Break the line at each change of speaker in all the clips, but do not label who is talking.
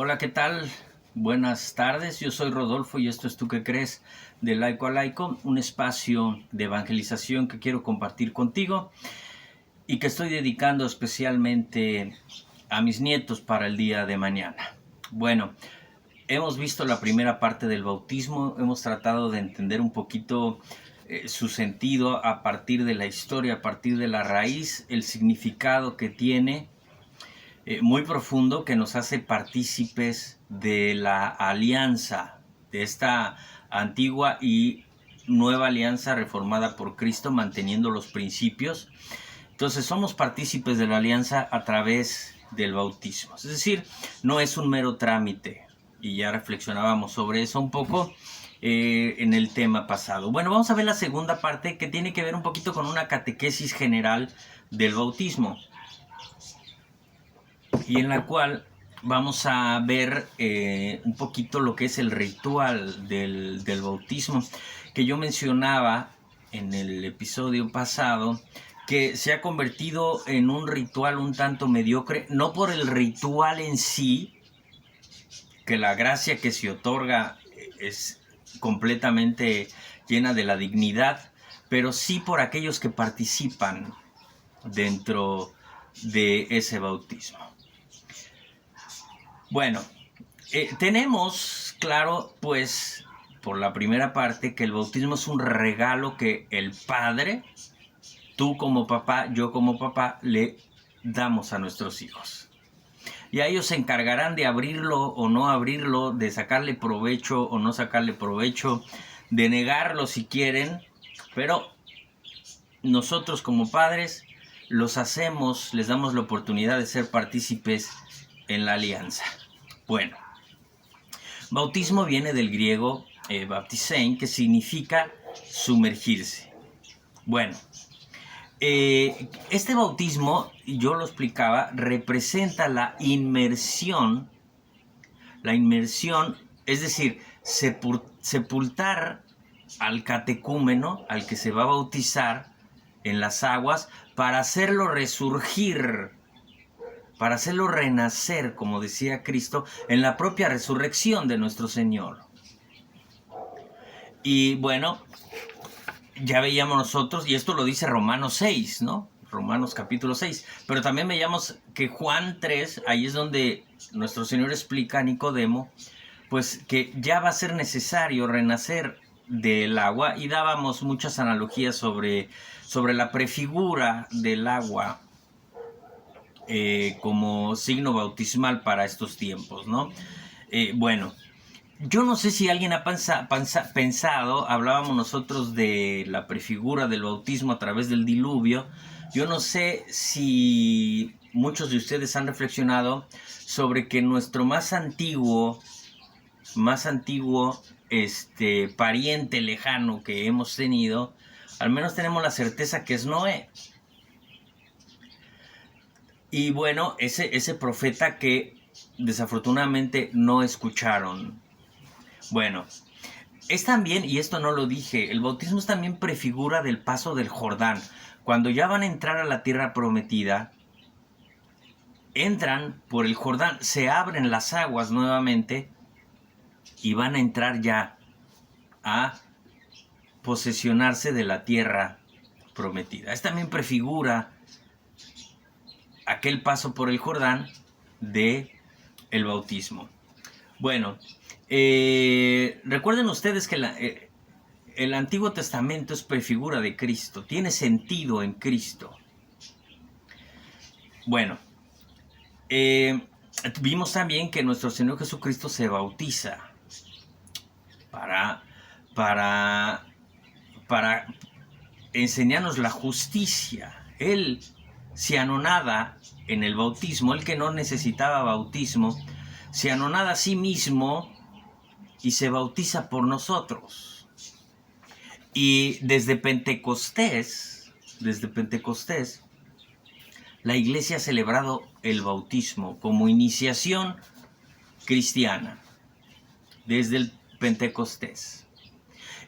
Hola, ¿qué tal? Buenas tardes, yo soy Rodolfo y esto es ¿Tú qué crees? De Laico a Laico, un espacio de evangelización que quiero compartir contigo y que estoy dedicando especialmente a mis nietos para el día de mañana. Bueno, hemos visto la primera parte del bautismo, hemos tratado de entender un poquito su sentido a partir de la historia, a partir de la raíz, el significado que tiene muy profundo que nos hace partícipes de la alianza, de esta antigua y nueva alianza reformada por Cristo, manteniendo los principios. Entonces somos partícipes de la alianza a través del bautismo. Es decir, no es un mero trámite. Y ya reflexionábamos sobre eso un poco en el tema pasado. Bueno, vamos a ver la segunda parte que tiene que ver un poquito con una catequesis general del bautismo, y en la cual vamos a ver un poquito lo que es el ritual del bautismo, que yo mencionaba en el episodio pasado, que se ha convertido en un ritual un tanto mediocre, no por el ritual en sí, que la gracia que se otorga es completamente llena de la dignidad, pero sí por aquellos que participan dentro de ese bautismo. Bueno, tenemos claro, pues, por la primera parte, que el bautismo es un regalo que el Padre, tú como papá, yo como papá, le damos a nuestros hijos. Y a ellos se encargarán de abrirlo o no abrirlo, de sacarle provecho o no sacarle provecho, de negarlo si quieren, pero nosotros como padres los hacemos, les damos la oportunidad de ser partícipes en la alianza. Bueno, bautismo viene del griego baptisein, que significa sumergirse. Bueno, este bautismo, yo lo explicaba, representa la inmersión, es decir, sepultar al catecúmeno, al que se va a bautizar en las aguas, para hacerlo resurgir, para hacerlo renacer, como decía Cristo, en la propia resurrección de nuestro Señor. Y bueno, ya veíamos nosotros, y esto lo dice Romanos 6, ¿no? Romanos capítulo 6. Pero también veíamos que Juan 3, ahí es donde nuestro Señor explica a Nicodemo, pues que ya va a ser necesario renacer del agua, y dábamos muchas analogías sobre la prefigura del agua como signo bautismal para estos tiempos, ¿no? Bueno, yo no sé si alguien ha pensado, hablábamos nosotros de la prefigura del bautismo a través del diluvio. Yo no sé si muchos de ustedes han reflexionado sobre que nuestro más antiguo pariente lejano que hemos tenido, al menos tenemos la certeza que es Noé. Y bueno, ese profeta que desafortunadamente no escucharon. Bueno, es también, y esto no lo dije, el bautismo es también prefigura del paso del Jordán. Cuando ya van a entrar a la tierra prometida, entran por el Jordán, se abren las aguas nuevamente y van a entrar ya a posesionarse de la tierra prometida. Es también prefigura aquel paso por el Jordán de el bautismo. Bueno, recuerden ustedes que el Antiguo Testamento es prefigura de Cristo, tiene sentido en Cristo. Bueno, vimos también que nuestro Señor Jesucristo se bautiza para enseñarnos la justicia. Él se anonada en el bautismo, el que no necesitaba bautismo, se anonada a sí mismo y se bautiza por nosotros. Y desde Pentecostés, la Iglesia ha celebrado el bautismo como iniciación cristiana, desde el Pentecostés.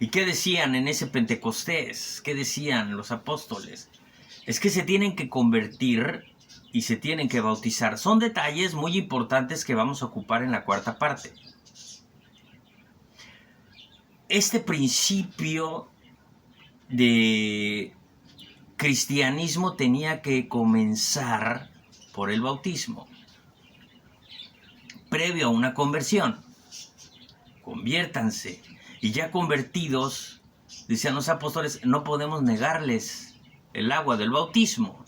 ¿Y qué decían en ese Pentecostés? ¿Qué decían los apóstoles? Es que se tienen que convertir y se tienen que bautizar. Son detalles muy importantes que vamos a ocupar en la cuarta parte. Este principio de cristianismo tenía que comenzar por el bautismo, previo a una conversión. Conviértanse. Y ya convertidos, decían los apóstoles, no podemos negarles el agua del bautismo.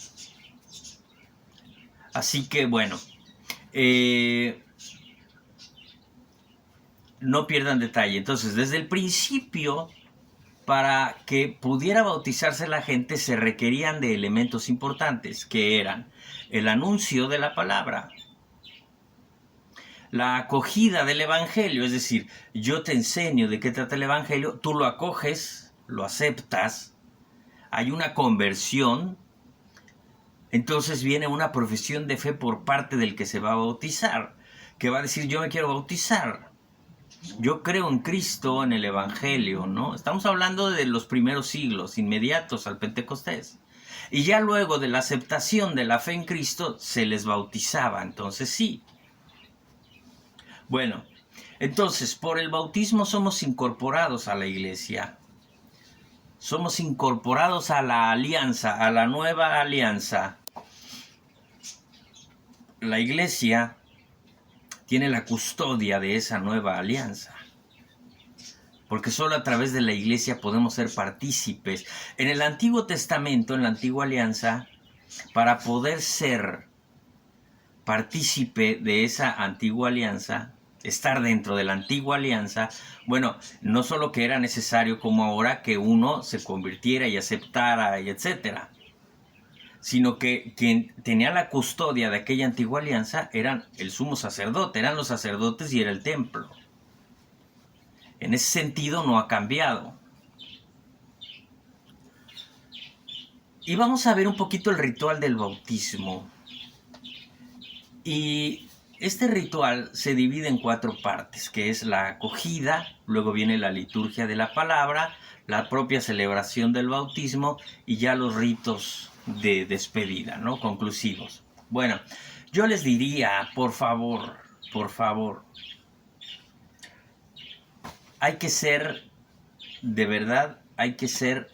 Así que bueno, no pierdan detalle. Entonces, desde el principio, para que pudiera bautizarse la gente, se requerían de elementos importantes, que eran el anuncio de la palabra, la acogida del evangelio, es decir, yo te enseño de qué trata el evangelio, tú lo acoges, lo aceptas, hay una conversión, entonces viene una profesión de fe por parte del que se va a bautizar, que va a decir, yo me quiero bautizar, yo creo en Cristo, en el evangelio, ¿no? Estamos hablando de los primeros siglos, inmediatos al Pentecostés. Y ya luego de la aceptación de la fe en Cristo, se les bautizaba, entonces sí. Bueno, entonces, por el bautismo somos incorporados a la iglesia. Somos incorporados a la alianza, a la nueva alianza. La iglesia tiene la custodia de esa nueva alianza. Porque solo a través de la iglesia podemos ser partícipes. En el Antiguo Testamento, en la Antigua Alianza, para poder ser partícipe de esa Antigua Alianza, estar dentro de la Antigua Alianza, bueno, no solo que era necesario como ahora que uno se convirtiera y aceptara y etcétera, sino que quien tenía la custodia de aquella Antigua Alianza eran el sumo sacerdote, eran los sacerdotes y era el templo. En ese sentido no ha cambiado. Y vamos a ver un poquito el ritual del bautismo. Y este ritual se divide en 4 partes, que es la acogida, luego viene la liturgia de la palabra, la propia celebración del bautismo y ya los ritos de despedida, ¿no? Conclusivos. Bueno, yo les diría, por favor, hay que ser, de verdad, hay que ser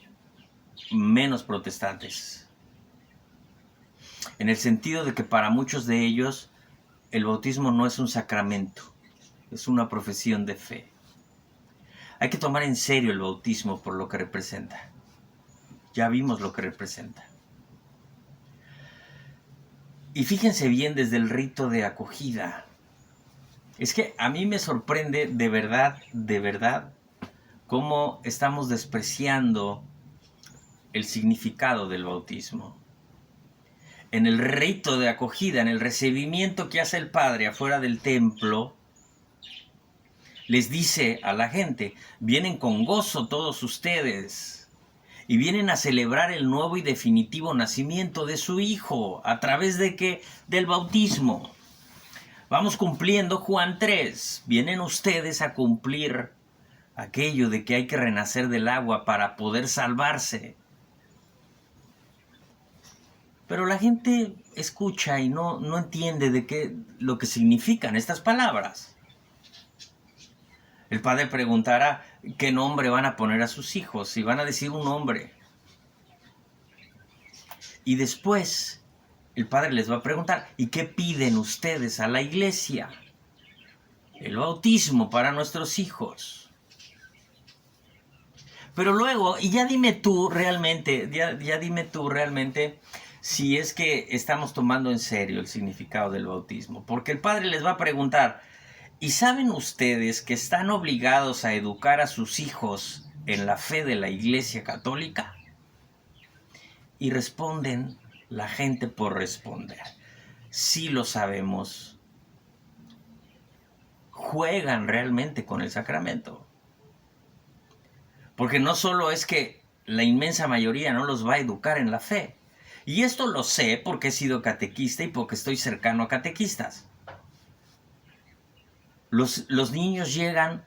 menos protestantes. En el sentido de que para muchos de ellos el bautismo no es un sacramento, es una profesión de fe. Hay que tomar en serio el bautismo por lo que representa. Ya vimos lo que representa. Y fíjense bien desde el rito de acogida. Es que a mí me sorprende de verdad, cómo estamos despreciando el significado del bautismo. En el rito de acogida, en el recibimiento que hace el Padre afuera del templo, les dice a la gente, vienen con gozo todos ustedes y vienen a celebrar el nuevo y definitivo nacimiento de su Hijo. ¿A través de qué? Del bautismo. Vamos cumpliendo Juan 3. Vienen ustedes a cumplir aquello de que hay que renacer del agua para poder salvarse. Pero la gente escucha y no entiende de qué lo que significan estas palabras. El padre preguntará qué nombre van a poner a sus hijos, si van a decir un nombre. Y después el padre les va a preguntar, ¿y qué piden ustedes a la iglesia? El bautismo para nuestros hijos. Pero luego, y ya dime tú realmente, si es que estamos tomando en serio el significado del bautismo. Porque el padre les va a preguntar, ¿y saben ustedes que están obligados a educar a sus hijos en la fe de la Iglesia Católica? Y responden la gente por responder. Sí lo sabemos. Juegan realmente con el sacramento. Porque no solo es que la inmensa mayoría no los va a educar en la fe. Y esto lo sé porque he sido catequista y porque estoy cercano a catequistas. Los niños llegan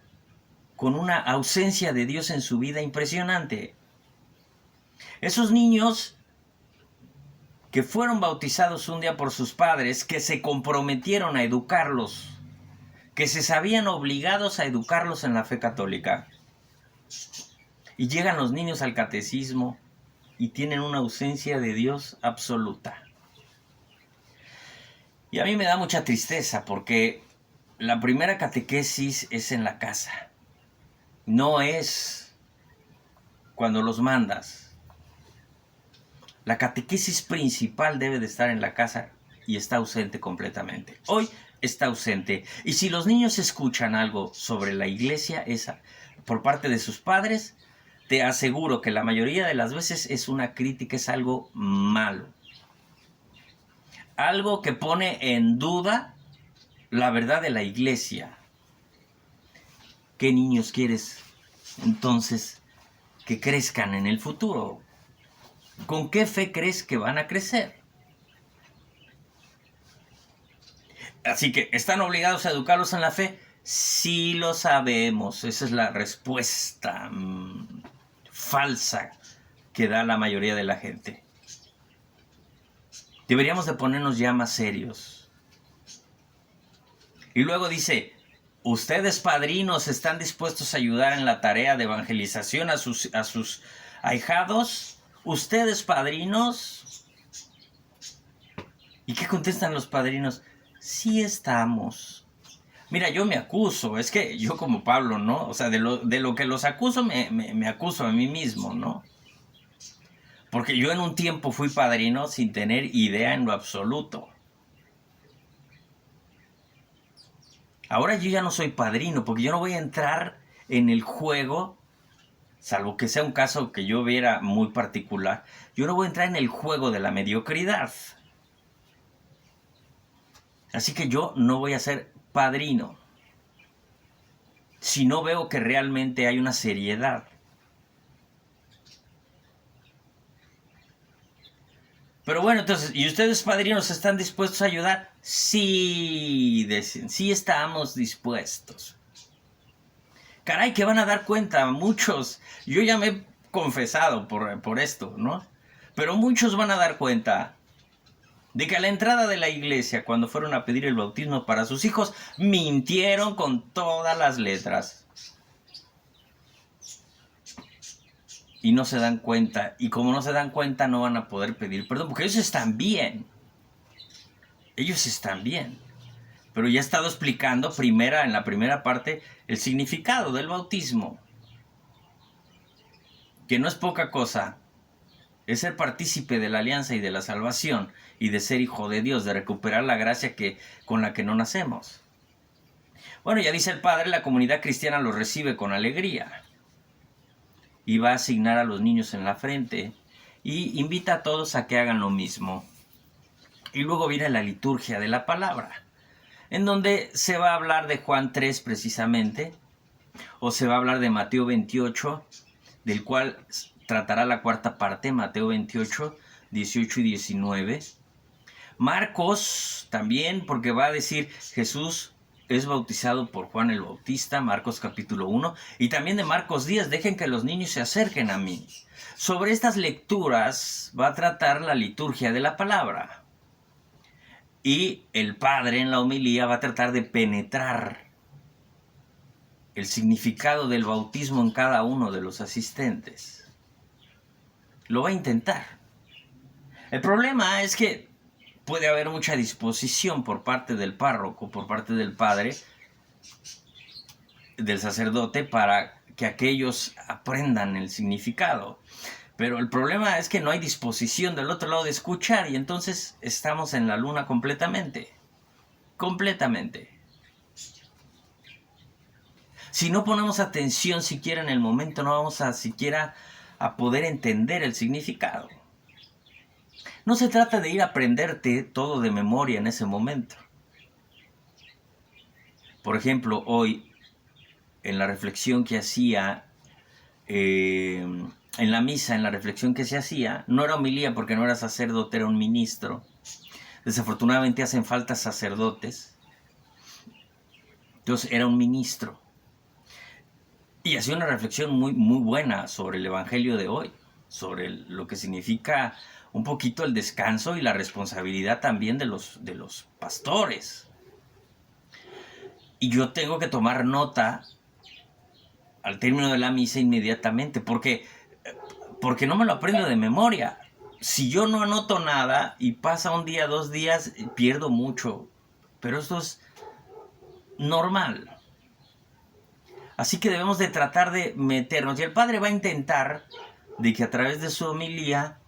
con una ausencia de Dios en su vida impresionante. Esos niños que fueron bautizados un día por sus padres, que se comprometieron a educarlos, que se sabían obligados a educarlos en la fe católica. Y llegan los niños al catecismo y tienen una ausencia de Dios absoluta. Y a mí me da mucha tristeza porque la primera catequesis es en la casa. No es cuando los mandas. La catequesis principal debe de estar en la casa y está ausente completamente. Hoy está ausente. Y si los niños escuchan algo sobre la iglesia por parte de sus padres, te aseguro que la mayoría de las veces es una crítica, es algo malo. Algo que pone en duda la verdad de la iglesia. ¿Qué niños quieres entonces que crezcan en el futuro? ¿Con qué fe crees que van a crecer? Así que, ¿están obligados a educarlos en la fe? Sí lo sabemos. Esa es la respuesta falsa que da la mayoría de la gente. Deberíamos de ponernos ya más serios. Y luego dice, ¿ustedes padrinos están dispuestos a ayudar en la tarea de evangelización a sus ahijados? ¿Ustedes padrinos? ¿Y qué contestan los padrinos? Sí estamos. Mira, yo me acuso, es que yo como Pablo, ¿no? O sea, de lo que los acuso, me acuso a mí mismo, ¿no? Porque yo en un tiempo fui padrino sin tener idea en lo absoluto. Ahora yo ya no soy padrino, porque yo no voy a entrar en el juego, salvo que sea un caso que yo viera muy particular, yo no voy a entrar en el juego de la mediocridad. Así que yo no voy a ser padrino si no veo que realmente hay una seriedad. Pero bueno, entonces, ¿y ustedes padrinos están dispuestos a ayudar? Sí, sí estamos dispuestos. Caray, que van a dar cuenta muchos. Yo ya me he confesado por esto, ¿no? Pero muchos van a dar cuenta de que a la entrada de la iglesia, cuando fueron a pedir el bautismo para sus hijos, mintieron con todas las letras. Y no se dan cuenta. Y como no se dan cuenta, no van a poder pedir perdón, porque ellos están bien. Ellos están bien. Pero ya he estado explicando en la primera parte el significado del bautismo. Que no es poca cosa. Es ser partícipe de la alianza y de la salvación. Y de ser hijo de Dios, de recuperar la gracia con la que no nacemos. Bueno, ya dice el Padre, la comunidad cristiana lo recibe con alegría. Y va a asignar a los niños en la frente. Y invita a todos a que hagan lo mismo. Y luego viene la liturgia de la palabra, en donde se va a hablar de Juan 3 precisamente, o se va a hablar de Mateo 28, del cual tratará la cuarta parte, Mateo 28, 18 y 19. Marcos también, porque va a decir Jesús es bautizado por Juan el Bautista, Marcos capítulo 1, y también de Marcos 10, dejen que los niños se acerquen a mí. Sobre estas lecturas va a tratar la liturgia de la palabra. Y el Padre en la homilía va a tratar de penetrar el significado del bautismo en cada uno de los asistentes. Lo va a intentar. El problema es que puede haber mucha disposición por parte del párroco, por parte del padre, del sacerdote, para que aquellos aprendan el significado. Pero el problema es que no hay disposición del otro lado de escuchar y entonces estamos en la luna completamente. Completamente. Si no ponemos atención siquiera en el momento, no vamos a siquiera a poder entender el significado. No se trata de ir a aprenderte todo de memoria en ese momento. Por ejemplo, hoy, en la reflexión que hacía, en la misa, en la reflexión que se hacía, no era homilía porque no era sacerdote, era un ministro. Desafortunadamente hacen falta sacerdotes. Entonces era un ministro. Y hacía una reflexión muy, muy buena sobre el Evangelio de hoy, sobre lo que significa un poquito el descanso y la responsabilidad también de los pastores. Y yo tengo que tomar nota al término de la misa inmediatamente, porque no me lo aprendo de memoria. Si yo no anoto nada y pasa un día, 2 días, pierdo mucho. Pero esto es normal. Así que debemos de tratar de meternos. Y el padre va a intentar de que a través de su homilía,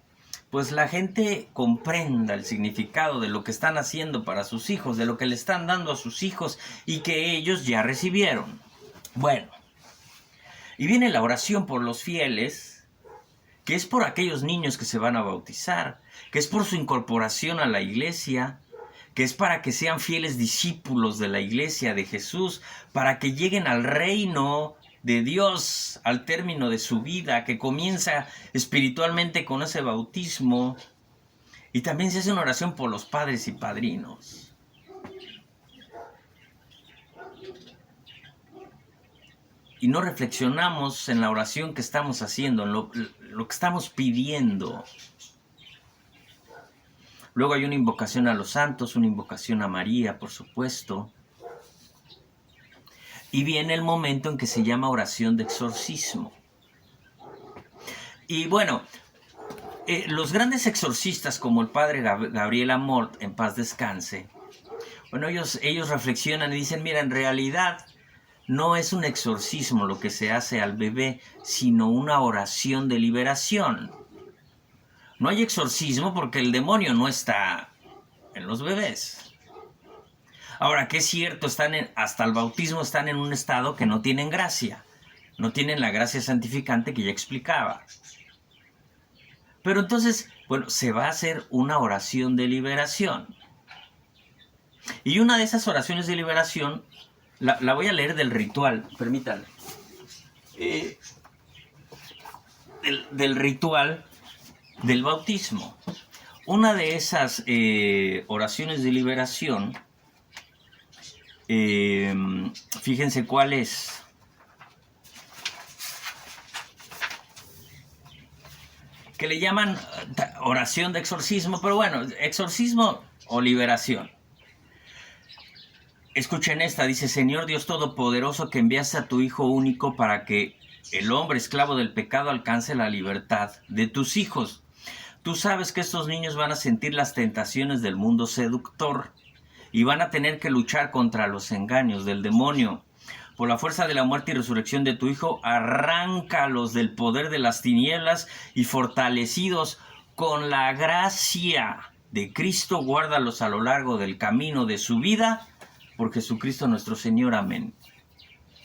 pues la gente comprenda el significado de lo que están haciendo para sus hijos, de lo que le están dando a sus hijos y que ellos ya recibieron. Bueno, y viene la oración por los fieles, que es por aquellos niños que se van a bautizar, que es por su incorporación a la iglesia, que es para que sean fieles discípulos de la iglesia de Jesús, para que lleguen al reino de Dios al término de su vida, que comienza espiritualmente con ese bautismo. Y también se hace una oración por los padres y padrinos. Y no reflexionamos en la oración que estamos haciendo, en lo que estamos pidiendo. Luego hay una invocación a los santos, una invocación a María, por supuesto. Y viene el momento en que se llama oración de exorcismo. Y bueno, los grandes exorcistas como el padre Gabriel Amort, en paz descanse, bueno, ellos reflexionan y dicen, mira, en realidad no es un exorcismo lo que se hace al bebé, sino una oración de liberación. No hay exorcismo porque el demonio no está en los bebés. Ahora, que es cierto, hasta el bautismo están en un estado que no tienen gracia. No tienen la gracia santificante que ya explicaba. Pero entonces, bueno, se va a hacer una oración de liberación. Y una de esas oraciones de liberación, la voy a leer del ritual, permítanme. Del ritual del bautismo. Una de esas oraciones de liberación, fíjense cuál es. Que le llaman oración de exorcismo, pero bueno, exorcismo o liberación. Escuchen esta, dice, Señor Dios Todopoderoso, que enviaste a tu Hijo único para que el hombre esclavo del pecado alcance la libertad de tus hijos. Tú sabes que estos niños van a sentir las tentaciones del mundo seductor y van a tener que luchar contra los engaños del demonio. Por la fuerza de la muerte y resurrección de tu Hijo, arráncalos del poder de las tinieblas y fortalecidos con la gracia de Cristo, guárdalos a lo largo del camino de su vida, por Jesucristo nuestro Señor. Amén.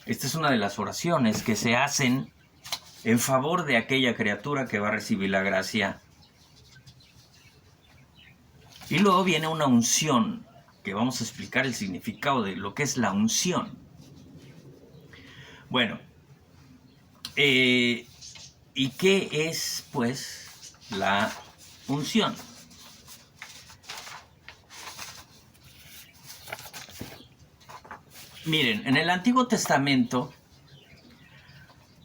Esta es una de las oraciones que se hacen en favor de aquella criatura que va a recibir la gracia. Y luego viene una unción, que vamos a explicar el significado de lo que es la unción. Bueno, ¿y qué es, pues, la unción? Miren, en el Antiguo Testamento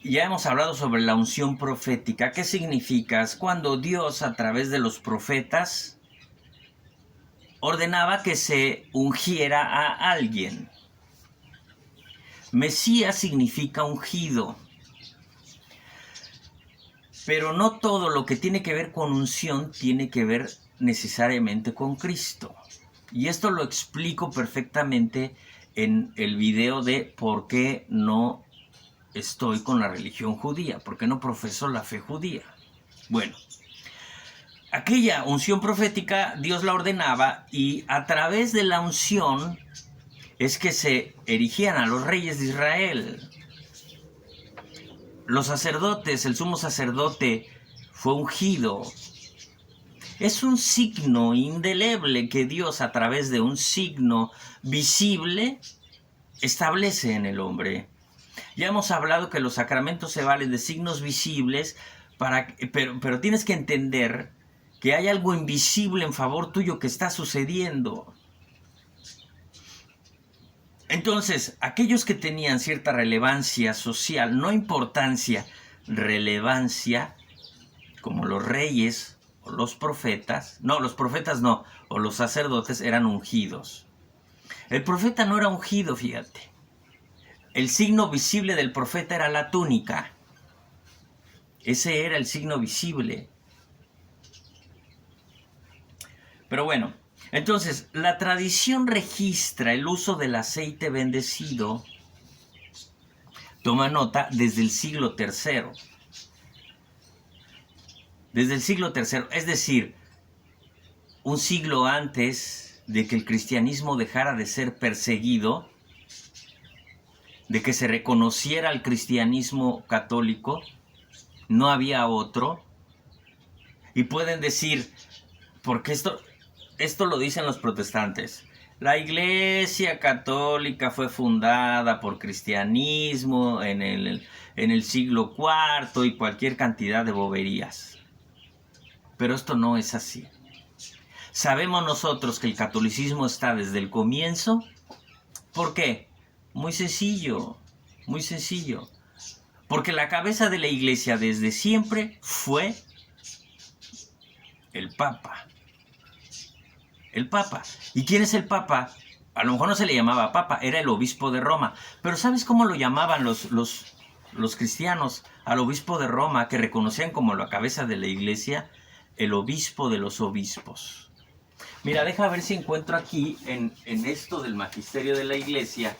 ya hemos hablado sobre la unción profética. ¿Qué significa? Es cuando Dios, a través de los profetas, ordenaba que se ungiera a alguien. Mesías significa ungido. Pero no todo lo que tiene que ver con unción tiene que ver necesariamente con Cristo. Y esto lo explico perfectamente en el video de por qué no estoy con la religión judía, por qué no profeso la fe judía. Bueno, aquella unción profética Dios la ordenaba y a través de la unción es que se erigían a los reyes de Israel. Los sacerdotes, el sumo sacerdote fue ungido. Es un signo indeleble que Dios, a través de un signo visible, establece en el hombre. Ya hemos hablado que los sacramentos se valen de signos visibles, pero tienes que entender que hay algo invisible en favor tuyo que está sucediendo. Entonces, aquellos que tenían cierta relevancia social, no importancia, relevancia, como los reyes los profetas no, o los sacerdotes eran ungidos. El profeta no era ungido, fíjate. El signo visible del profeta era la túnica. Ese era el signo visible. Pero bueno, entonces la tradición registra el uso del aceite bendecido, toma nota, desde el siglo III. Desde el siglo III, es decir, un siglo antes de que el cristianismo dejara de ser perseguido, de que se reconociera al cristianismo católico, no había otro. Y pueden decir, porque esto lo dicen los protestantes, la Iglesia Católica fue fundada por cristianismo en el siglo IV y cualquier cantidad de boberías. Pero esto no es así. Sabemos nosotros que el catolicismo está desde el comienzo. ¿Por qué? Muy sencillo, muy sencillo. Porque la cabeza de la Iglesia desde siempre fue el Papa. El Papa. ¿Y quién es el Papa? A lo mejor no se le llamaba Papa, era el obispo de Roma. Pero ¿sabes cómo lo llamaban los cristianos al obispo de Roma, que reconocían como la cabeza de la Iglesia? El obispo de los obispos. Mira, deja ver si encuentro aquí en esto del magisterio de la Iglesia,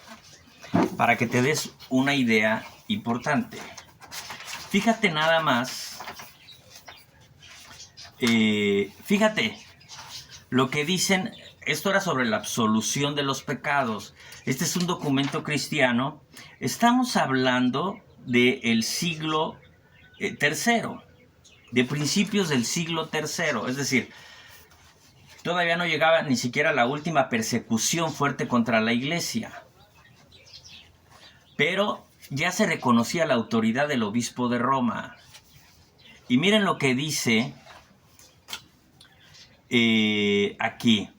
para que te des una idea importante. Fíjate nada más, fíjate lo que dicen. Esto era sobre la absolución de los pecados. Este es un documento cristiano. Estamos hablando del siglo III, de principios del siglo III, es decir, todavía no llegaba ni siquiera la última persecución fuerte contra la Iglesia. Pero ya se reconocía la autoridad del obispo de Roma. Y miren lo que dice aquí.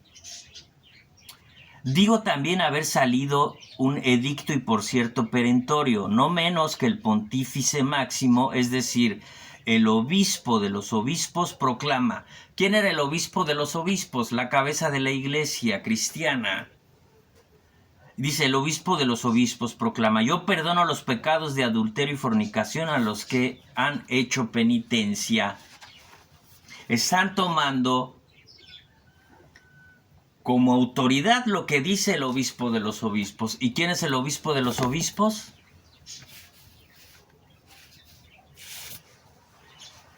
Digo también haber salido un edicto y por cierto perentorio, no menos que el pontífice máximo, es decir, el obispo de los obispos proclama. ¿Quién era el obispo de los obispos? La cabeza de la Iglesia cristiana. Dice, el obispo de los obispos proclama: yo perdono los pecados de adulterio y fornicación a los que han hecho penitencia. Están tomando como autoridad lo que dice el obispo de los obispos. ¿Y quién es el obispo de los obispos?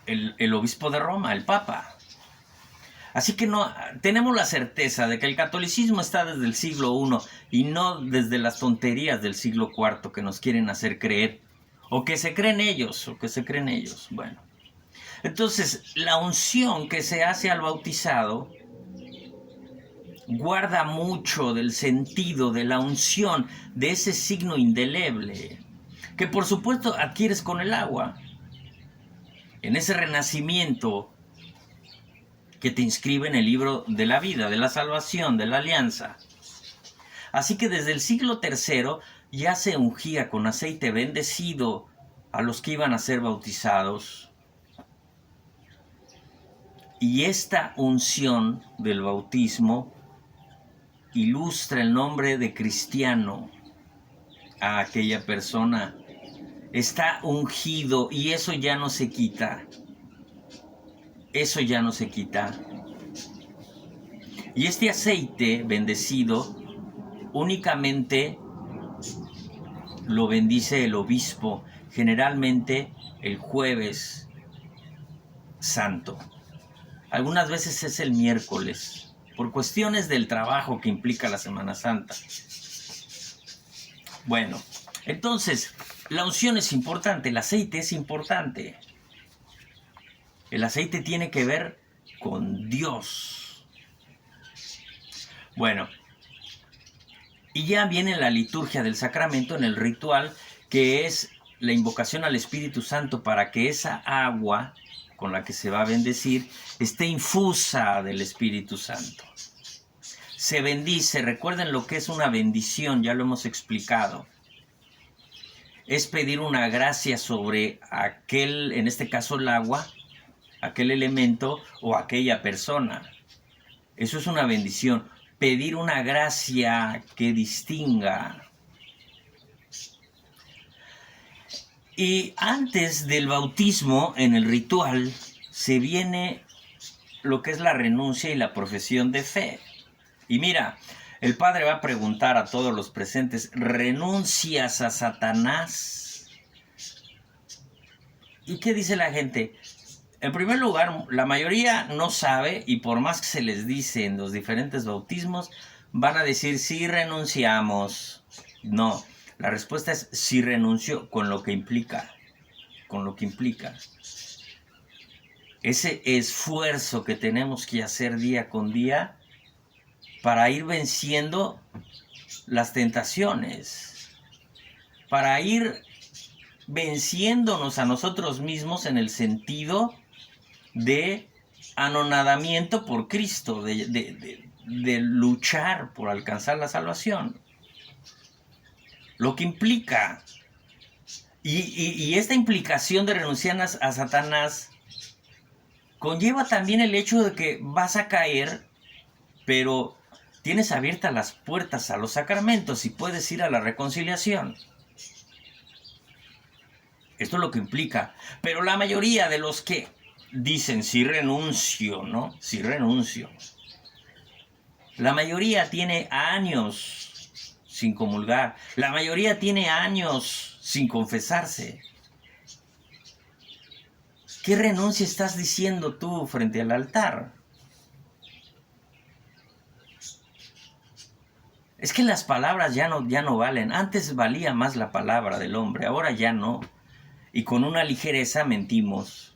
El obispo de Roma, el Papa. Así que no, tenemos la certeza de que el catolicismo está desde el siglo I y no desde las tonterías del siglo IV que nos quieren hacer creer, o que se creen ellos. Bueno, entonces la unción que se hace al bautizado guarda mucho del sentido de la unción, de ese signo indeleble, que por supuesto adquieres con el agua, en ese renacimiento que te inscribe en el libro de la vida, de la salvación, de la alianza. Así que desde el siglo III ya se ungía con aceite bendecido a los que iban a ser bautizados. Y esta unción del bautismo ilustra el nombre de cristiano a aquella persona. Está ungido y eso ya no se quita. Eso ya no se quita. Y este aceite bendecido únicamente lo bendice el obispo, generalmente el jueves santo. Algunas veces es el miércoles, por cuestiones del trabajo que implica la Semana Santa. Bueno, entonces, la unción es importante, el aceite es importante. El aceite tiene que ver con Dios. Bueno, y ya viene la liturgia del sacramento, en el ritual, que es la invocación al Espíritu Santo para que esa agua con la que se va a bendecir esté infusa del Espíritu Santo. Se bendice, recuerden lo que es una bendición, ya lo hemos explicado. Es pedir una gracia sobre aquel, en este caso el agua, aquel elemento o aquella persona. Eso es una bendición. Pedir una gracia que distinga. Y antes del bautismo, en el ritual, se viene lo que es la renuncia y la profesión de fe. Y mira, el Padre va a preguntar a todos los presentes, ¿renuncias a Satanás? ¿Y qué dice la gente? En primer lugar, la mayoría no sabe, y por más que se les dice en los diferentes bautismos, van a decir sí renunciamos. No, la respuesta es sí renuncio con lo que implica. Con lo que implica. Ese esfuerzo que tenemos que hacer día con día para ir venciendo las tentaciones, para ir venciéndonos a nosotros mismos en el sentido de anonadamiento por Cristo, de luchar por alcanzar la salvación. Lo que implica, y esta implicación de renunciar a Satanás conlleva también el hecho de que vas a caer, pero tienes abiertas las puertas a los sacramentos y puedes ir a la reconciliación. Esto es lo que implica. Pero la mayoría de los que dicen sí renuncio, ¿no? Sí renuncio. La mayoría tiene años sin comulgar. La mayoría tiene años sin confesarse. ¿Qué renuncia estás diciendo tú frente al altar? Es que las palabras ya no valen. Antes valía más la palabra del hombre, ahora ya no. Y con una ligereza mentimos.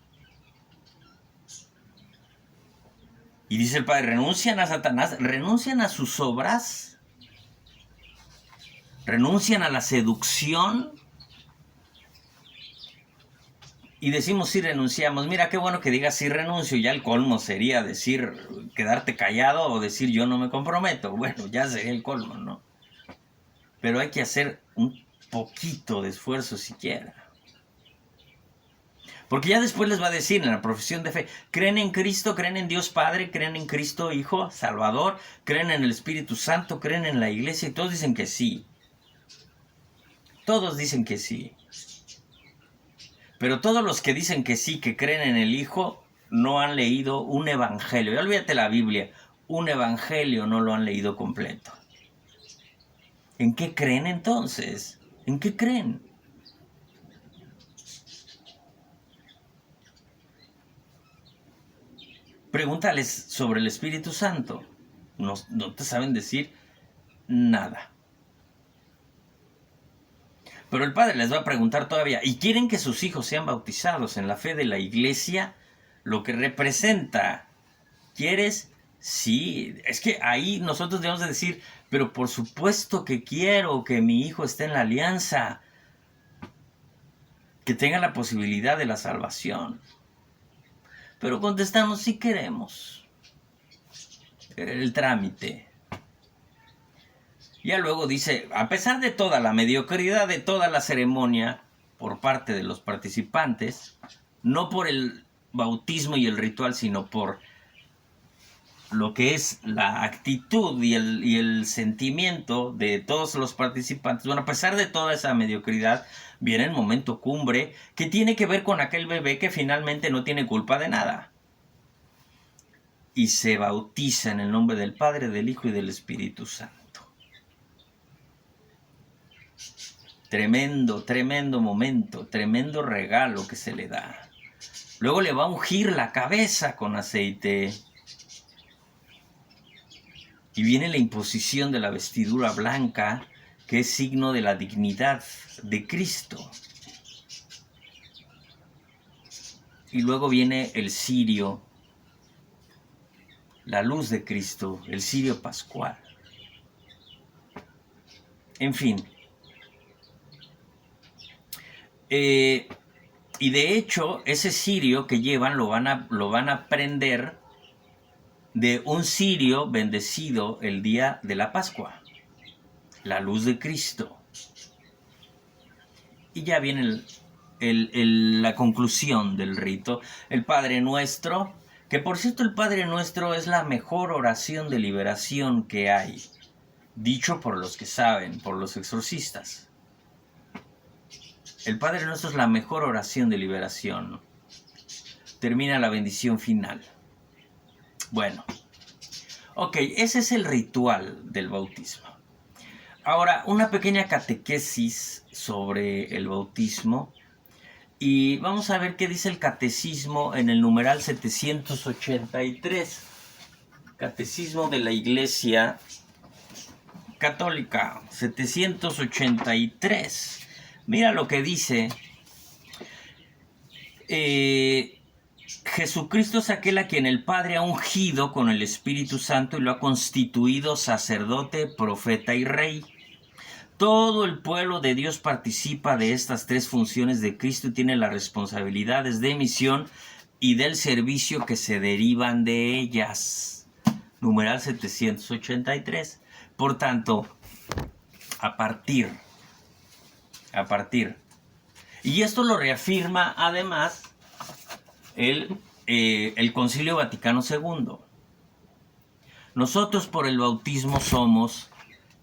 Y dice el Padre, renuncian a Satanás, renuncian a sus obras, renuncian a la seducción. Y decimos sí renunciamos. Mira, qué bueno que digas sí renuncio. Ya el colmo sería decir, quedarte callado o decir yo no me comprometo. Bueno, ya sería el colmo, ¿no? Pero hay que hacer un poquito de esfuerzo siquiera. Porque ya después les va a decir en la profesión de fe, ¿creen en Cristo? ¿Creen en Dios Padre? ¿Creen en Cristo Hijo, Salvador? ¿Creen en el Espíritu Santo? ¿Creen en la Iglesia? Y todos dicen que sí. Todos dicen que sí. Pero todos los que dicen que sí, que creen en el Hijo, no han leído un evangelio. Ya olvídate la Biblia. Un evangelio no lo han leído completo. ¿En qué creen entonces? ¿En qué creen? Pregúntales sobre el Espíritu Santo. No te saben decir nada. Pero el Padre les va a preguntar todavía, ¿y quieren que sus hijos sean bautizados en la fe de la Iglesia? Lo que representa. ¿Quieres? Sí. Es que ahí nosotros debemos de decir, pero por supuesto que quiero que mi hijo esté en la alianza, que tenga la posibilidad de la salvación. Pero contestamos, sí queremos. El trámite. Ya luego dice, a pesar de toda la mediocridad de toda la ceremonia por parte de los participantes, no por el bautismo y el ritual, sino por lo que es la actitud y el sentimiento de todos los participantes, bueno, a pesar de toda esa mediocridad, viene el momento cumbre que tiene que ver con aquel bebé que finalmente no tiene culpa de nada. Y se bautiza en el nombre del Padre, del Hijo y del Espíritu Santo. Tremendo, tremendo momento, tremendo regalo que se le da. Luego le va a ungir la cabeza con aceite. Y viene la imposición de la vestidura blanca, que es signo de la dignidad de Cristo. Y luego viene el cirio, la luz de Cristo, el cirio pascual. En fin. Y de hecho, ese cirio que llevan lo van a prender de un cirio bendecido el día de la Pascua, la luz de Cristo. Y ya viene la conclusión del rito, el Padre Nuestro, que por cierto el Padre Nuestro es la mejor oración de liberación que hay, dicho por los que saben, por los exorcistas. El Padre Nuestro es la mejor oración de liberación. Termina la bendición final. Bueno, ok, ese es el ritual del bautismo. Ahora, una pequeña catequesis sobre el bautismo. Y vamos a ver qué dice el catecismo en el numeral 783. Catecismo de la Iglesia Católica, 783. Mira lo que dice. Jesucristo es aquel a quien el Padre ha ungido con el Espíritu Santo y lo ha constituido sacerdote, profeta y rey. Todo el pueblo de Dios participa de estas tres funciones de Cristo y tiene las responsabilidades de misión y del servicio que se derivan de ellas. Numeral 783. Por tanto, a partir. Y esto lo reafirma además el Concilio Vaticano II. Nosotros por el bautismo somos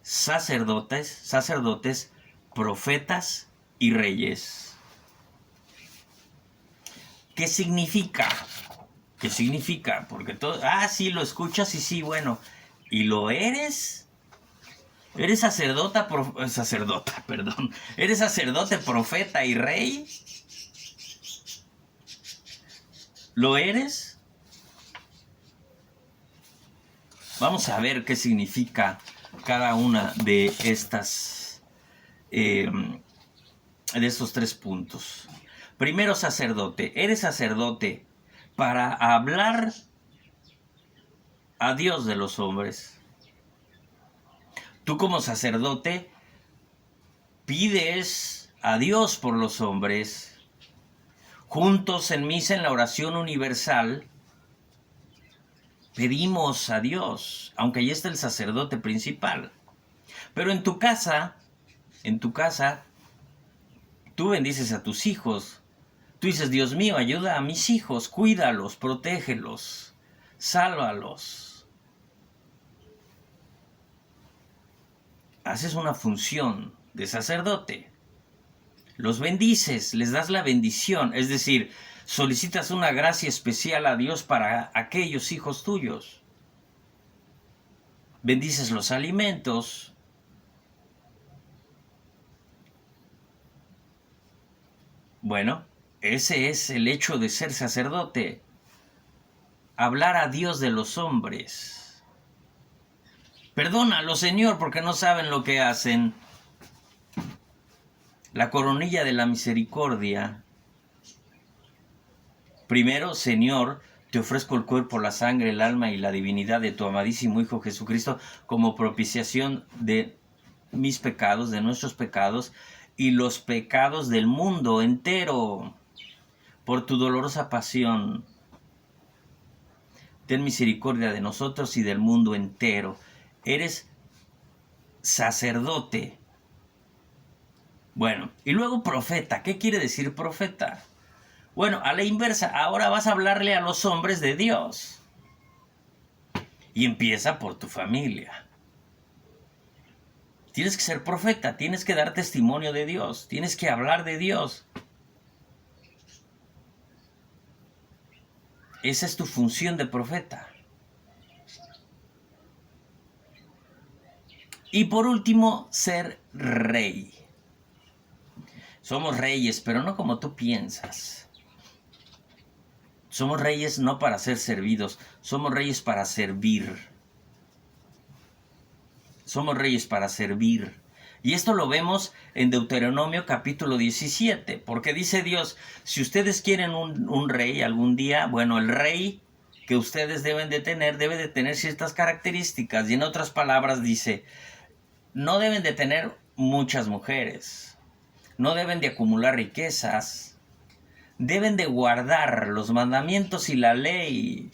sacerdotes, profetas y reyes. ¿Qué significa? Porque todo, sí, lo escuchas y sí, bueno, ¿y lo eres? ¿Eres sacerdote, profeta y rey? ¿Lo eres? Vamos a ver qué significa cada una de estas, de estos tres puntos. Primero, sacerdote. Eres sacerdote para hablar a Dios de los hombres. Tú como sacerdote pides a Dios por los hombres. Juntos en misa, en la oración universal, pedimos a Dios, aunque ya está el sacerdote principal. Pero en tu casa, tú bendices a tus hijos. Tú dices, Dios mío, ayuda a mis hijos, cuídalos, protégelos, sálvalos. Haces una función de sacerdote. Los bendices, les das la bendición, es decir, solicitas una gracia especial a Dios para aquellos hijos tuyos. Bendices los alimentos. Bueno, ese es el hecho de ser sacerdote. Hablar a Dios de los hombres. Perdónalo, Señor, porque no saben lo que hacen. La coronilla de la misericordia. Primero, Señor, te ofrezco el cuerpo, la sangre, el alma y la divinidad de tu amadísimo Hijo Jesucristo como propiciación de mis pecados, de nuestros pecados y los pecados del mundo entero. Por tu dolorosa pasión, ten misericordia de nosotros y del mundo entero. Eres sacerdote. Bueno, y luego profeta. ¿Qué quiere decir profeta? Bueno, a la inversa, ahora vas a hablarle a los hombres de Dios. Y empieza por tu familia. Tienes que ser profeta, tienes que dar testimonio de Dios, tienes que hablar de Dios. Esa es tu función de profeta. Y por último, ser rey. Somos reyes, pero no como tú piensas. Somos reyes no para ser servidos, somos reyes para servir. Somos reyes para servir. Y esto lo vemos en Deuteronomio capítulo 17, porque dice Dios, si ustedes quieren un rey algún día, bueno, el rey que ustedes deben de tener, debe de tener ciertas características. Y en otras palabras dice, no deben de tener muchas mujeres, no deben de acumular riquezas, deben de guardar los mandamientos y la ley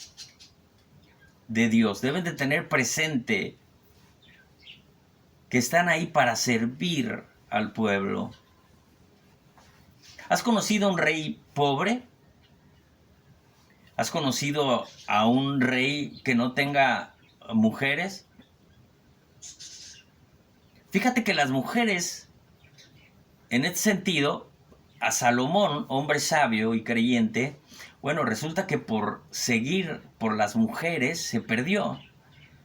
de Dios, deben de tener presente que están ahí para servir al pueblo. ¿Has conocido a un rey pobre? ¿Has conocido a un rey que no tenga mujeres? Fíjate que las mujeres, en este sentido, a Salomón, hombre sabio y creyente, bueno, resulta que por seguir por las mujeres se perdió.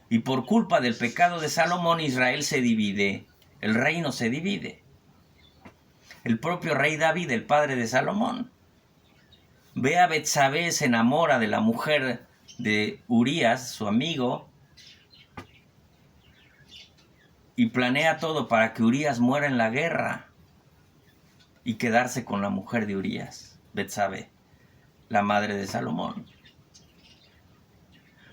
Y por culpa del pecado de Salomón, Israel se divide, el reino se divide. El propio rey David, el padre de Salomón, ve a Betsabé, se enamora de la mujer de Urías, su amigo, y planea todo para que Urías muera en la guerra y quedarse con la mujer de Urías, Betsabé, la madre de Salomón.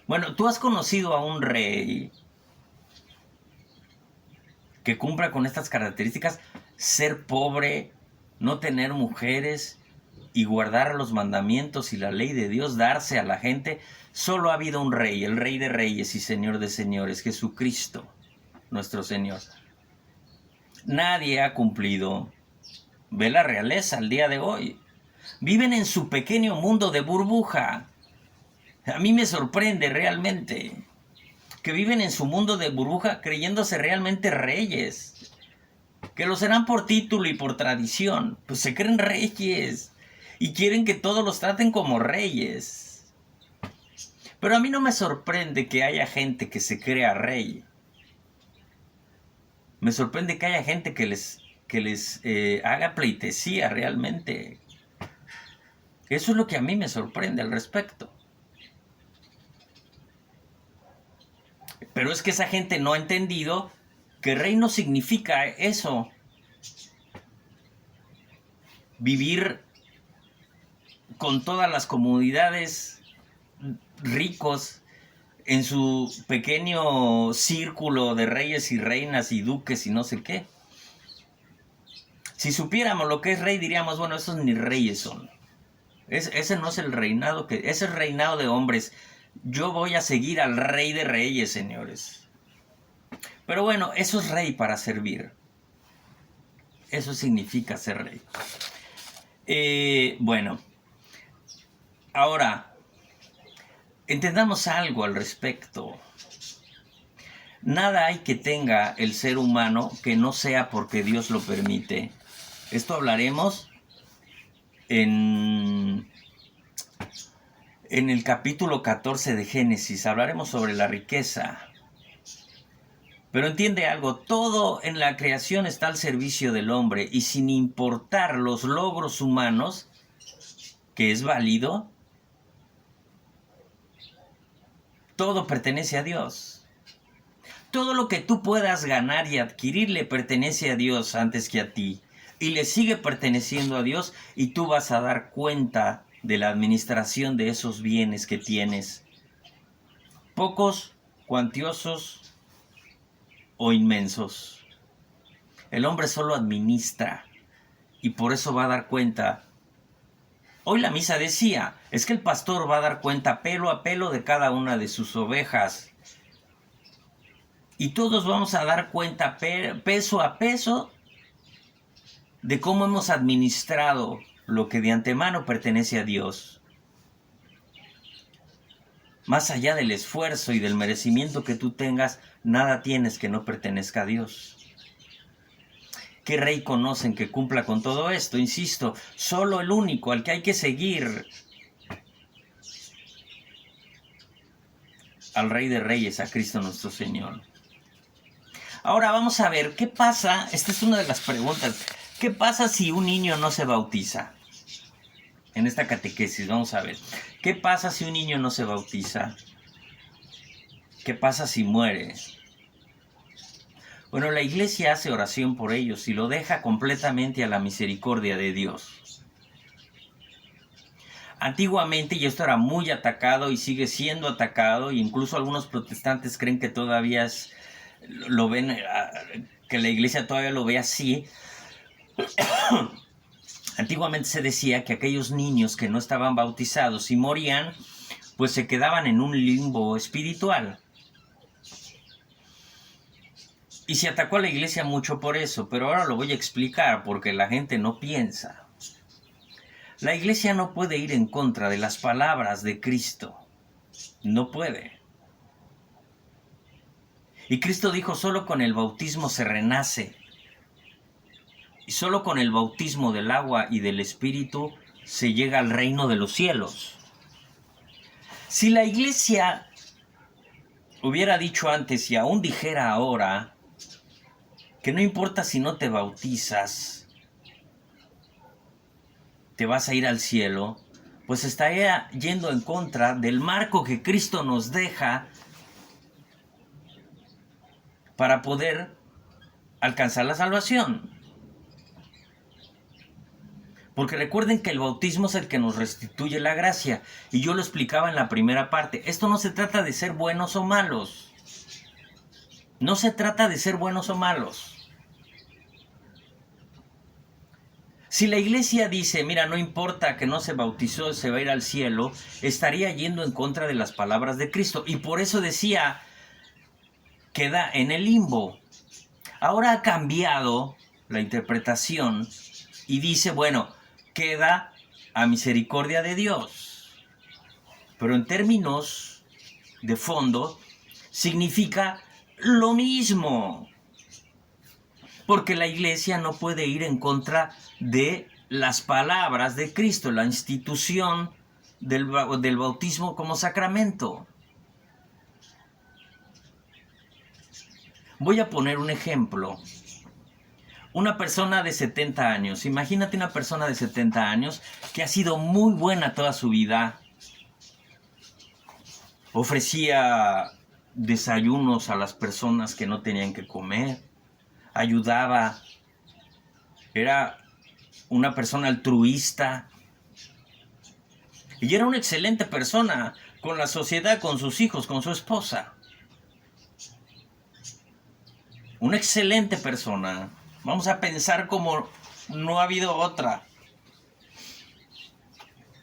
Bueno, tú has conocido a un rey que cumpla con estas características: ser pobre, no tener mujeres y guardar los mandamientos y la ley de Dios, darse a la gente. Solo ha habido un rey, el Rey de Reyes y Señor de Señores, Jesucristo, nuestro Señor. Nadie ha cumplido. Ve la realeza al día de hoy. Viven en su pequeño mundo de burbuja. A mí me sorprende realmente que viven en su mundo de burbuja creyéndose realmente reyes, que lo serán por título y por tradición. Pues se creen reyes y quieren que todos los traten como reyes. Pero a mí no me sorprende que haya gente que se crea rey. Me sorprende que haya gente que les haga pleitesía realmente. Eso es lo que a mí me sorprende al respecto. Pero es que esa gente no ha entendido que rey no significa eso. Vivir con todas las comodidades, ricos, en su pequeño círculo de reyes y reinas y duques y no sé qué. Si supiéramos lo que es rey, diríamos, bueno, esos ni reyes son. Ese no es el reinado, ese es el reinado de hombres. Yo voy a seguir al Rey de Reyes, señores. Pero bueno, eso es rey para servir. Eso significa ser rey. Bueno, ahora, entendamos algo al respecto. Nada hay que tenga el ser humano que no sea porque Dios lo permite. Esto hablaremos en el capítulo 14 de Génesis. Hablaremos sobre la riqueza. Pero entiende algo, todo en la creación está al servicio del hombre, y sin importar los logros humanos, que es válido, todo pertenece a Dios. Todo lo que tú puedas ganar y adquirir le pertenece a Dios antes que a ti, y le sigue perteneciendo a Dios, y tú vas a dar cuenta de la administración de esos bienes que tienes, pocos, cuantiosos o inmensos. El hombre solo administra, y por eso va a dar cuenta. Hoy la misa decía, es que el pastor va a dar cuenta pelo a pelo de cada una de sus ovejas. Y todos vamos a dar cuenta peso a peso de cómo hemos administrado lo que de antemano pertenece a Dios. Más allá del esfuerzo y del merecimiento que tú tengas, nada tienes que no pertenezca a Dios. ¿Qué rey conocen que cumpla con todo esto? Insisto, solo el único al que hay que seguir. Al Rey de Reyes, a Cristo nuestro Señor. Ahora vamos a ver, ¿qué pasa? Esta es una de las preguntas. ¿Qué pasa si un niño no se bautiza? En esta catequesis, vamos a ver. ¿Qué pasa si un niño no se bautiza? ¿Qué pasa si muere? Bueno, la iglesia hace oración por ellos y lo deja completamente a la misericordia de Dios. Antiguamente, y esto era muy atacado y sigue siendo atacado, e incluso algunos protestantes creen que todavía lo ven, que la iglesia todavía lo ve así. Antiguamente se decía que aquellos niños que no estaban bautizados y morían, pues se quedaban en un limbo espiritual. Y se atacó a la iglesia mucho por eso, pero ahora lo voy a explicar porque la gente no piensa. La iglesia no puede ir en contra de las palabras de Cristo. No puede. Y Cristo dijo, solo con el bautismo se renace. Y solo con el bautismo del agua y del Espíritu se llega al reino de los cielos. Si la iglesia hubiera dicho antes y aún dijera ahora que no importa si no te bautizas, te vas a ir al cielo, pues estaría yendo en contra del marco que Cristo nos deja para poder alcanzar la salvación. Porque recuerden que el bautismo es el que nos restituye la gracia. Y yo lo explicaba en la primera parte. Esto no se trata de ser buenos o malos. No se trata de ser buenos o malos. Si la iglesia dice, mira, no importa que no se bautizó, se va a ir al cielo, estaría yendo en contra de las palabras de Cristo. Y por eso decía, queda en el limbo. Ahora ha cambiado la interpretación y dice, bueno, queda a misericordia de Dios. Pero en términos de fondo, significa lo mismo. Porque la iglesia no puede ir en contra de las palabras de Cristo, la institución del bautismo como sacramento. Voy a poner un ejemplo. Una persona de 70 años, imagínate una persona de 70 años que ha sido muy buena toda su vida. Ofrecía desayunos a las personas que no tenían que comer, ayudaba, era una persona altruista y era una excelente persona con la sociedad, con sus hijos, con su esposa. Una excelente persona. Vamos a pensar como no ha habido otra.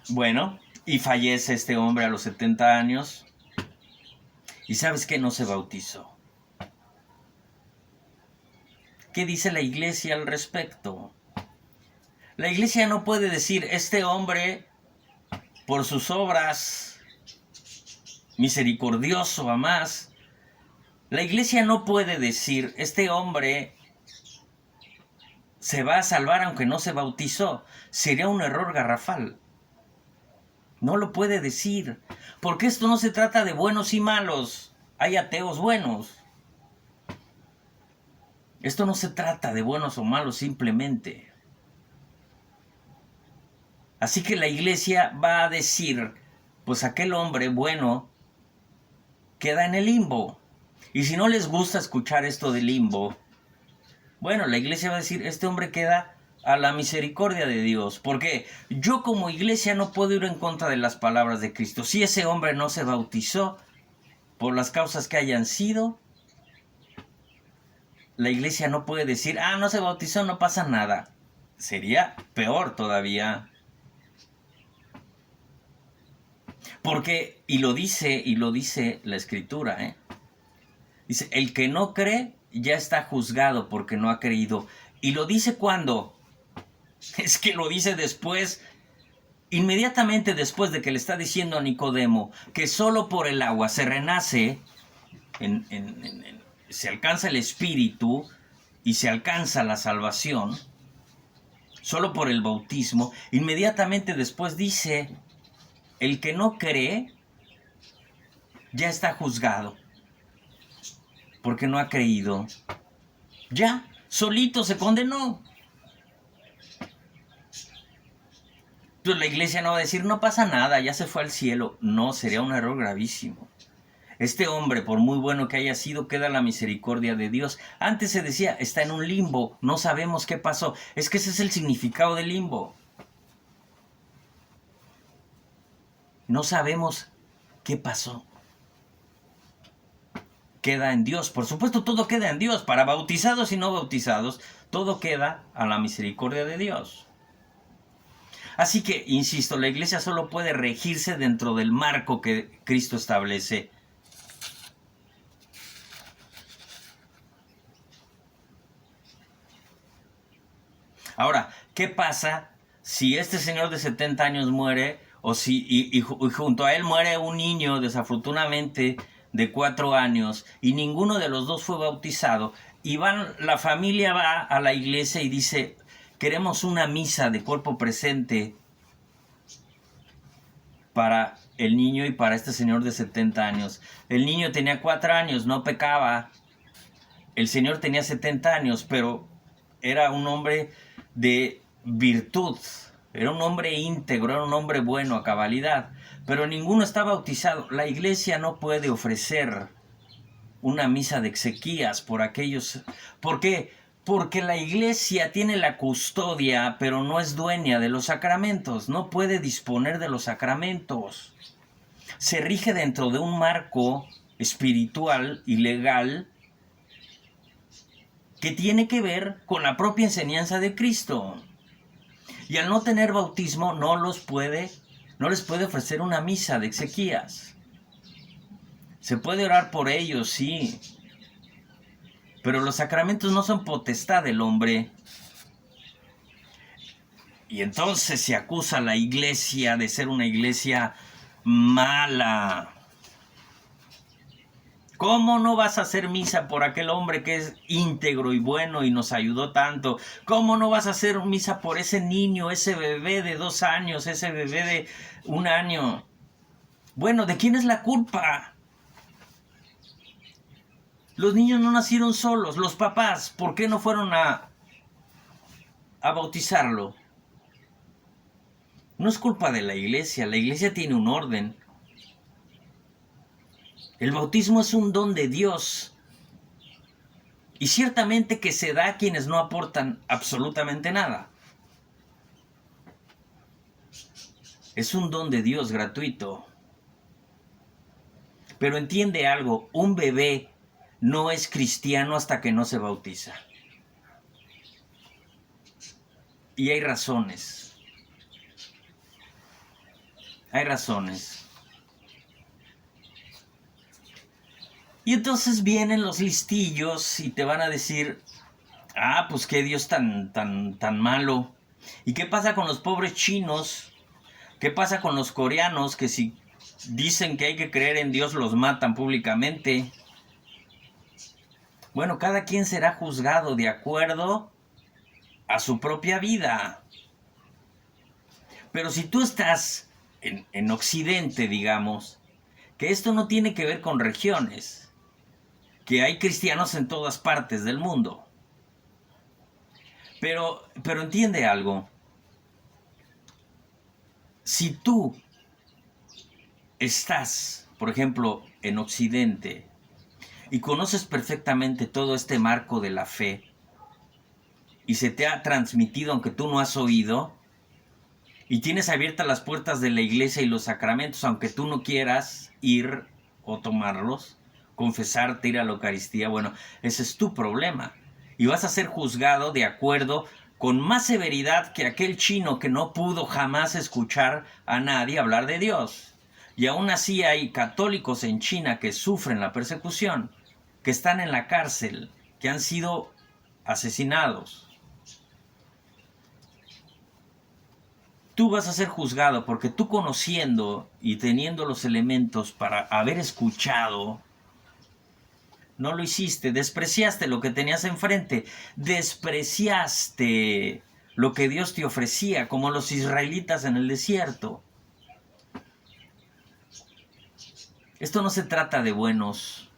Bueno, y fallece este hombre a los 70 años. ¿Y sabes qué? No se bautizó. ¿Qué dice la iglesia al respecto? La iglesia no puede decir, este hombre, por sus obras, misericordioso a más. La iglesia no puede decir, este hombre se va a salvar aunque no se bautizó. Sería un error garrafal. No lo puede decir, porque esto no se trata de buenos y malos. Hay ateos buenos. Esto no se trata de buenos o malos simplemente. Así que la iglesia va a decir, pues aquel hombre bueno queda en el limbo. Y si no les gusta escuchar esto del limbo, bueno, la iglesia va a decir, este hombre queda a la misericordia de Dios. Porque yo como iglesia no puedo ir en contra de las palabras de Cristo. Si ese hombre no se bautizó, por las causas que hayan sido, la iglesia no puede decir, no se bautizó, no pasa nada. Sería peor todavía. Porque, y lo dice la escritura, dice, el que no cree ya está juzgado porque no ha creído. Y lo dice cuando, es que lo dice después, inmediatamente después de que le está diciendo a Nicodemo que solo por el agua se renace, se alcanza el Espíritu y se alcanza la salvación, solo por el bautismo. Inmediatamente después dice, el que no cree ya está juzgado porque no ha creído. Ya, solito se condenó. Entonces la iglesia no va a decir, no pasa nada, ya se fue al cielo. No, sería un error gravísimo. Este hombre, por muy bueno que haya sido, queda a la misericordia de Dios. Antes se decía, está en un limbo, no sabemos qué pasó. Es que ese es el significado del limbo. No sabemos qué pasó. Queda en Dios. Por supuesto, todo queda en Dios. Para bautizados y no bautizados, todo queda a la misericordia de Dios. Así que, insisto, la iglesia solo puede regirse dentro del marco que Cristo establece. Ahora, ¿qué pasa si este señor de 70 años muere, o si y junto a él muere un niño desafortunadamente de 4 años, y ninguno de los dos fue bautizado, y la familia va a la iglesia y dice, queremos una misa de cuerpo presente para el niño y para este señor de 70 años. El niño tenía 4 años, no pecaba. El señor tenía 70 años, pero era un hombre de virtud. Era un hombre íntegro, era un hombre bueno, a cabalidad. Pero ninguno está bautizado. La iglesia no puede ofrecer una misa de exequias por aquellos. ¿Por qué? Porque la iglesia tiene la custodia, pero no es dueña de los sacramentos. No puede disponer de los sacramentos. Se rige dentro de un marco espiritual y legal que tiene que ver con la propia enseñanza de Cristo. Y al no tener bautismo no les puede ofrecer una misa de exequias. Se puede orar por ellos, sí, pero los sacramentos no son potestad del hombre. Y entonces se acusa a la iglesia de ser una iglesia mala. ¿Cómo no vas a hacer misa por aquel hombre que es íntegro y bueno y nos ayudó tanto? ¿Cómo no vas a hacer misa por ese niño, ese bebé de 2 años, ese bebé de 1 año? Bueno, ¿de quién es la culpa? Los niños no nacieron solos, los papás, ¿por qué no fueron a bautizarlo? No es culpa de la iglesia tiene un orden. El bautismo es un don de Dios. Y ciertamente que se da a quienes no aportan absolutamente nada. Es un don de Dios gratuito. Pero entiende algo, un bebé no es cristiano hasta que no se bautiza. Y hay razones. Hay razones. Y entonces vienen los listillos y te van a decir, pues qué Dios tan malo. ¿Y qué pasa con los pobres chinos? ¿Qué pasa con los coreanos que si dicen que hay que creer en Dios los matan públicamente? Bueno, cada quien será juzgado de acuerdo a su propia vida. Pero si tú estás en Occidente, digamos, que esto no tiene que ver con regiones, que hay cristianos en todas partes del mundo. Pero entiende algo. Si tú estás, por ejemplo, en Occidente y conoces perfectamente todo este marco de la fe y se te ha transmitido aunque tú no has oído y tienes abiertas las puertas de la iglesia y los sacramentos aunque tú no quieras ir o tomarlos, confesarte, ir a la Eucaristía, bueno, ese es tu problema. Y vas a ser juzgado de acuerdo con más severidad que aquel chino que no pudo jamás escuchar a nadie hablar de Dios. Y aún así hay católicos en China que sufren la persecución, que están en la cárcel, que han sido asesinados. Tú vas a ser juzgado porque tú conociendo y teniendo los elementos para haber escuchado, no lo hiciste, despreciaste lo que tenías enfrente, despreciaste lo que Dios te ofrecía, como los israelitas en el desierto. Esto no se trata de buenos.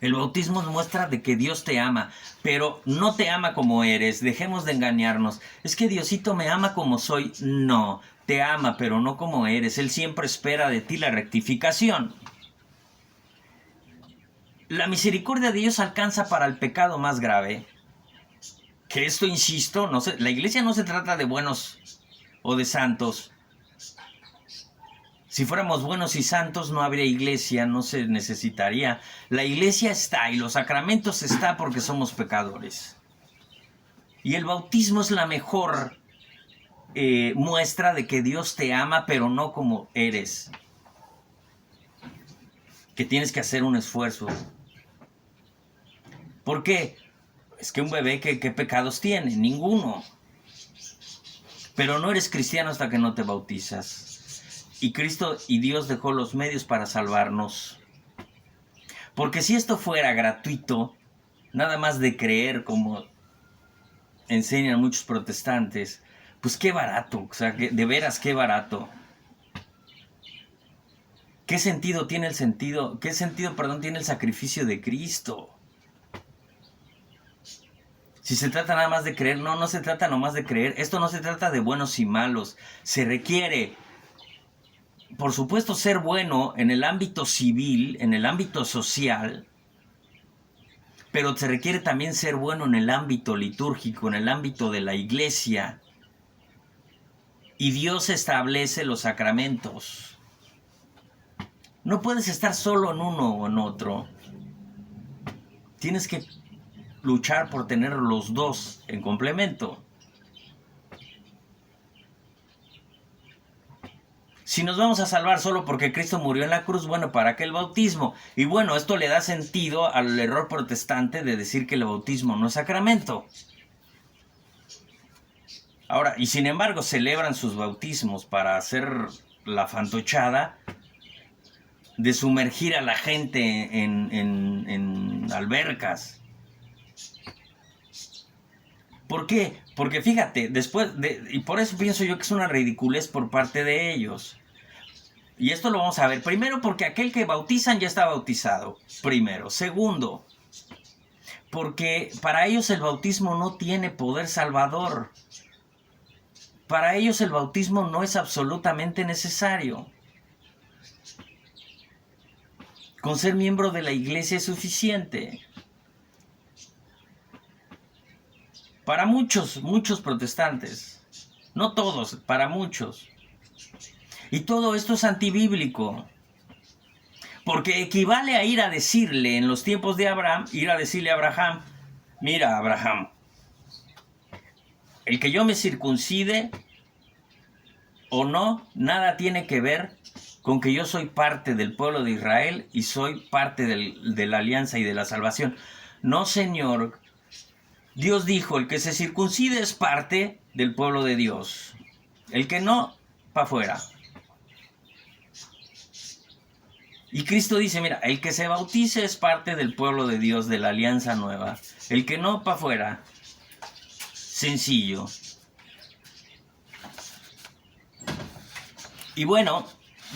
El bautismo muestra de que Dios te ama, pero no te ama como eres. Dejemos de engañarnos. Es que Diosito me ama como soy. No, te ama, pero no como eres. Él siempre espera de ti la rectificación. La misericordia de Dios alcanza para el pecado más grave. Que esto, insisto, la iglesia no se trata de buenos o de santos. Si fuéramos buenos y santos no habría iglesia, no se necesitaría. La iglesia está y los sacramentos está porque somos pecadores. Y el bautismo es la mejor muestra de que Dios te ama, pero no como eres. Que tienes que hacer un esfuerzo. ¿Por qué? Es que un bebé, ¿qué pecados tiene? Ninguno. Pero no eres cristiano hasta que no te bautizas. Y Cristo y Dios dejó los medios para salvarnos. Porque si esto fuera gratuito, nada más de creer como enseñan muchos protestantes, pues qué barato, o sea, de veras qué barato. ¿Qué sentido tiene tiene el sacrificio de Cristo? Si se trata nada más de creer, no se trata nomás de creer. Esto no se trata de buenos y malos. Se requiere, por supuesto, ser bueno en el ámbito civil, en el ámbito social, pero se requiere también ser bueno en el ámbito litúrgico, en el ámbito de la iglesia. Y Dios establece los sacramentos. No puedes estar solo en uno o en otro. Tienes que luchar por tener los dos en complemento. Si nos vamos a salvar solo porque Cristo murió en la cruz, bueno, ¿para qué el bautismo? Y bueno, esto le da sentido al error protestante de decir que el bautismo no es sacramento. Ahora, y sin embargo celebran sus bautismos para hacer la fantochada de sumergir a la gente en albercas. ¿Por qué? Porque fíjate, y por eso pienso yo que es una ridiculez por parte de ellos. Y esto lo vamos a ver. Primero, porque aquel que bautizan ya está bautizado. Primero. Segundo, porque para ellos el bautismo no tiene poder salvador. Para ellos el bautismo no es absolutamente necesario. Con ser miembro de la iglesia es suficiente. Para muchos protestantes. No todos, para muchos. Y todo esto es antibíblico. Porque equivale a ir a decirle en los tiempos de Abraham, ir a decirle a Abraham, mira Abraham, el que yo me circuncide o no, nada tiene que ver con que yo soy parte del pueblo de Israel y soy parte de la alianza y de la salvación. No, Señor. Dios dijo, el que se circuncide es parte del pueblo de Dios. El que no, para afuera. Y Cristo dice, mira, el que se bautice es parte del pueblo de Dios, de la alianza nueva. El que no, para afuera. Sencillo. Y bueno,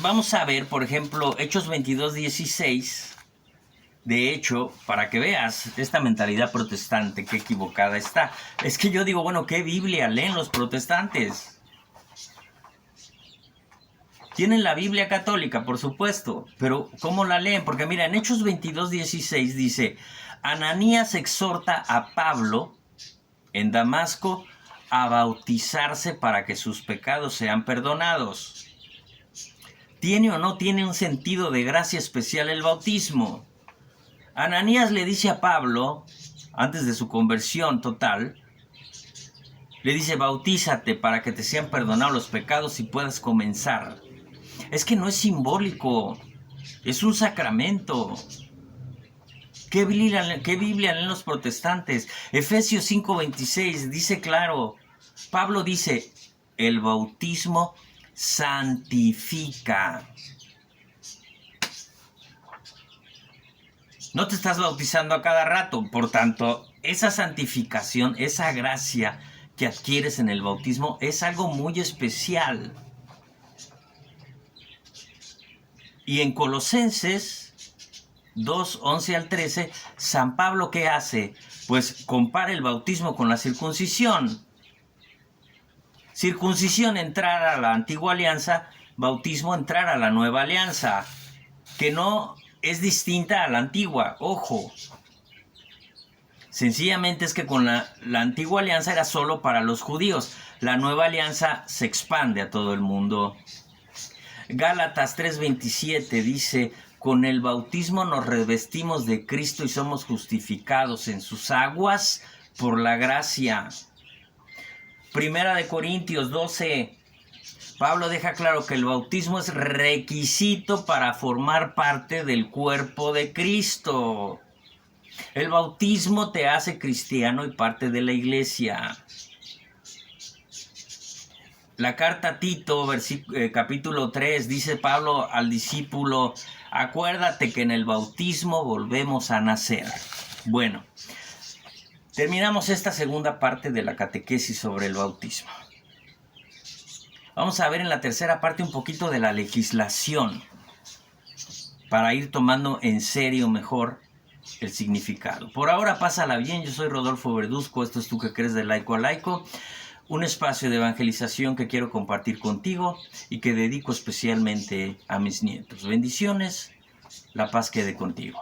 vamos a ver, por ejemplo, Hechos 22:16. De hecho, para que veas esta mentalidad protestante, qué equivocada está. Es que yo digo, bueno, ¿qué Biblia leen los protestantes? Tienen la Biblia católica, por supuesto, pero ¿cómo la leen? Porque mira, en Hechos 22:16 dice, Ananías exhorta a Pablo en Damasco a bautizarse para que sus pecados sean perdonados. ¿Tiene o no tiene un sentido de gracia especial el bautismo? Ananías le dice a Pablo, antes de su conversión total, le dice, bautízate para que te sean perdonados los pecados y puedas comenzar. Es que no es simbólico, es un sacramento. ¿Qué Biblia leen los protestantes? Efesios 5:26 dice claro, Pablo dice, el bautismo santifica. No te estás bautizando a cada rato, por tanto, esa santificación, esa gracia que adquieres en el bautismo es algo muy especial. Y en Colosenses 2:11-13, San Pablo, ¿qué hace? Pues compara el bautismo con la circuncisión. Circuncisión, entrar a la antigua alianza, bautismo, entrar a la nueva alianza, que no es distinta a la antigua, ojo. Sencillamente es que con la antigua alianza era solo para los judíos. La nueva alianza se expande a todo el mundo. Gálatas 3:27 dice, con el bautismo nos revestimos de Cristo y somos justificados en sus aguas por la gracia. Primera de Corintios 12, Pablo deja claro que el bautismo es requisito para formar parte del cuerpo de Cristo. El bautismo te hace cristiano y parte de la iglesia. La carta a Tito, capítulo 3, dice Pablo al discípulo, acuérdate que en el bautismo volvemos a nacer. Bueno, terminamos esta segunda parte de la catequesis sobre el bautismo. Vamos a ver en la tercera parte un poquito de la legislación para ir tomando en serio mejor el significado. Por ahora, pásala bien. Yo soy Rodolfo Verduzco. Esto es Tú que crees, de Laico a Laico. Un espacio de evangelización que quiero compartir contigo y que dedico especialmente a mis nietos. Bendiciones. La paz quede contigo.